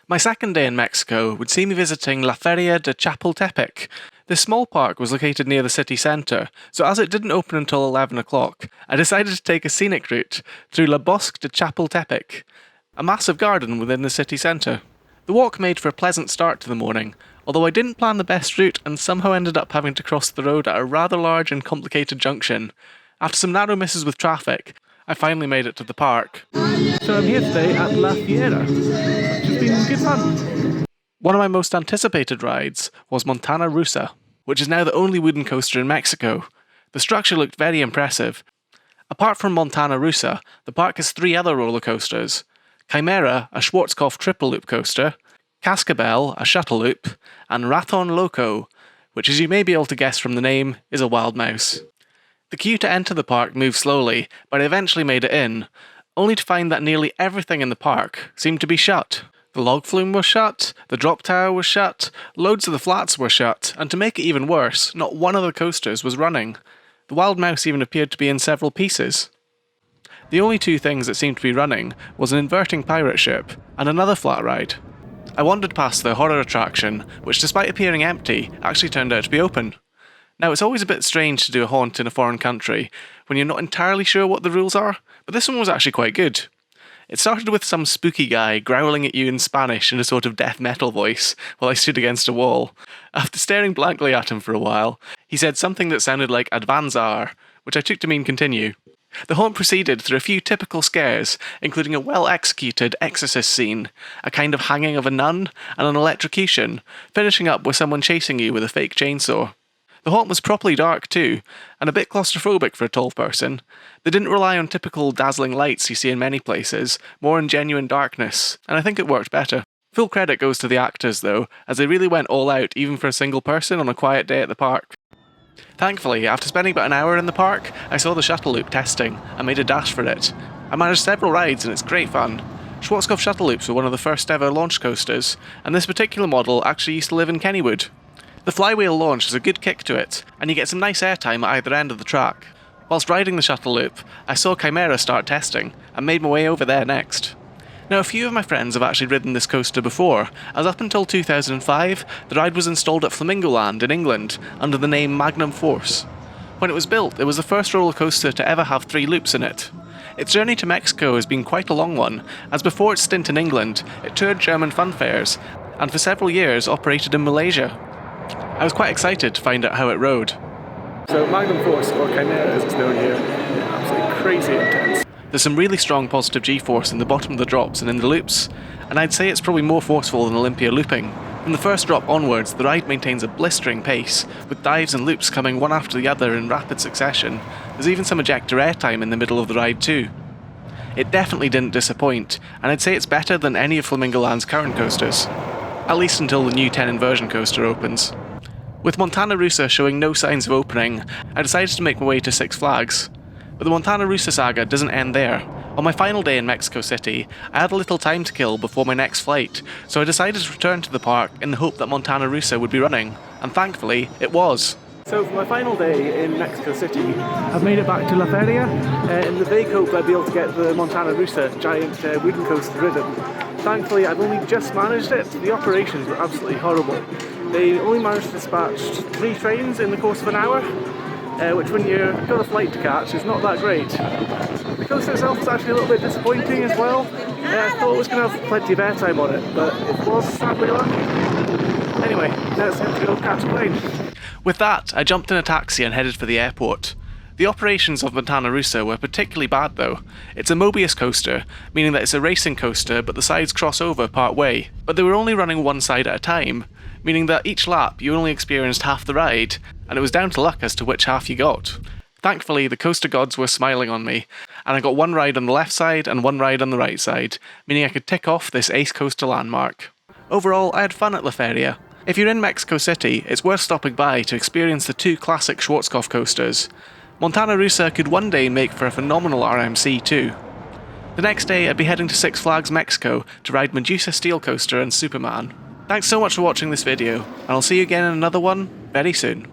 My second day in Mexico would see me visiting La Feria de Chapultepic. This small park was located near the city centre, so as it didn't open until 11 o'clock, I decided to take a scenic route through La Bosque de Chapultepic, a massive garden within the city centre. The walk made for a pleasant start to the morning, although I didn't plan the best route and somehow ended up having to cross the road at a rather large and complicated junction. After some narrow misses with traffic, I finally made it to the park. So I'm here today at La Fiera, which has been good fun. One of my most anticipated rides was Montana Rusa, which is now the only wooden coaster in Mexico. The structure looked very impressive. Apart from Montana Rusa, the park has 3 other roller coasters: Chimera, a Schwarzkopf triple loop coaster, Cascabel, a shuttle loop, and Raton Loco, which, as you may be able to guess from the name, is a wild mouse. The queue to enter the park moved slowly, but I eventually made it in, only to find that nearly everything in the park seemed to be shut. The log flume was shut, the drop tower was shut, loads of the flats were shut, and to make it even worse, not one of the coasters was running. The wild mouse even appeared to be in several pieces. The only 2 things that seemed to be running was an inverting pirate ship and another flat ride. I wandered past the horror attraction, which despite appearing empty, actually turned out to be open. Now, it's always a bit strange to do a haunt in a foreign country when you're not entirely sure what the rules are, but this one was actually quite good. It started with some spooky guy growling at you in Spanish in a sort of death metal voice while I stood against a wall. After staring blankly at him for a while, he said something that sounded like "Advanzar," which I took to mean continue. The haunt proceeded through a few typical scares, including a well-executed exorcist scene, a kind of hanging of a nun, and an electrocution, finishing up with someone chasing you with a fake chainsaw. The haunt was properly dark too, and a bit claustrophobic for a tall person. They didn't rely on typical dazzling lights you see in many places, more on genuine darkness, and I think it worked better. Full credit goes to the actors though, as they really went all out even for a single person on a quiet day at the park. Thankfully, after spending about an hour in the park, I saw the Shuttle Loop testing and made a dash for it. I managed several rides and it's great fun. Schwarzkopf Shuttle Loops were one of the first ever launch coasters, and this particular model actually used to live in Kennywood. The flywheel launch has a good kick to it, and you get some nice airtime at either end of the track. Whilst riding the Shuttle Loop, I saw Chimera start testing, and made my way over there next. Now, a few of my friends have actually ridden this coaster before, as up until 2005, the ride was installed at Flamingo Land in England, under the name Magnum Force. When it was built, it was the first roller coaster to ever have 3 loops in it. Its journey to Mexico has been quite a long one, as before its stint in England, it toured German fun fairs, and for several years operated in Malaysia. I was quite excited to find out how it rode. So Magnum Force, or Chimera as it's known here, absolutely crazy intense. There's some really strong positive G-force in the bottom of the drops and in the loops, and I'd say it's probably more forceful than Olympia looping. From the first drop onwards, the ride maintains a blistering pace, with dives and loops coming one after the other in rapid succession. There's even some ejector airtime in the middle of the ride too. It definitely didn't disappoint, and I'd say it's better than any of Flamingo Land's current coasters. At least until the new 10 inversion coaster opens. With Montana Rusa showing no signs of opening, I decided to make my way to Six Flags. But the Montana Rusa saga doesn't end there. On my final day in Mexico City, I had a little time to kill before my next flight, so I decided to return to the park in the hope that Montana Rusa would be running, and thankfully, it was. So for my final day in Mexico City, I've made it back to La Feria, in the vague hope I'd be able to get the Montana Rusa giant wooden coaster ridden. Thankfully, I've only just managed it. The operations were absolutely horrible. They only managed to dispatch 3 trains in the course of an hour, which when you've got a flight to catch is not that great. The coaster itself was actually a little bit disappointing as well. I thought it was going to have plenty of airtime on it, but it was sadly lacking. Anyway, now it's time to go catch a plane. With that, I jumped in a taxi and headed for the airport. The operations of Montana Rusa were particularly bad though. It's a Mobius coaster, meaning that it's a racing coaster but the sides cross over part way. But they were only running one side at a time, meaning that each lap you only experienced half the ride, and it was down to luck as to which half you got. Thankfully, the coaster gods were smiling on me, and I got one ride on the left side and one ride on the right side, meaning I could tick off this ace coaster landmark. Overall, I had fun at La Feria. If you're in Mexico City, it's worth stopping by to experience the 2 classic Schwarzkopf coasters. Montana Rusa could one day make for a phenomenal RMC too. The next day, I'd be heading to Six Flags Mexico to ride Medusa Steel Coaster and Superman. Thanks so much for watching this video, and I'll see you again in another one very soon.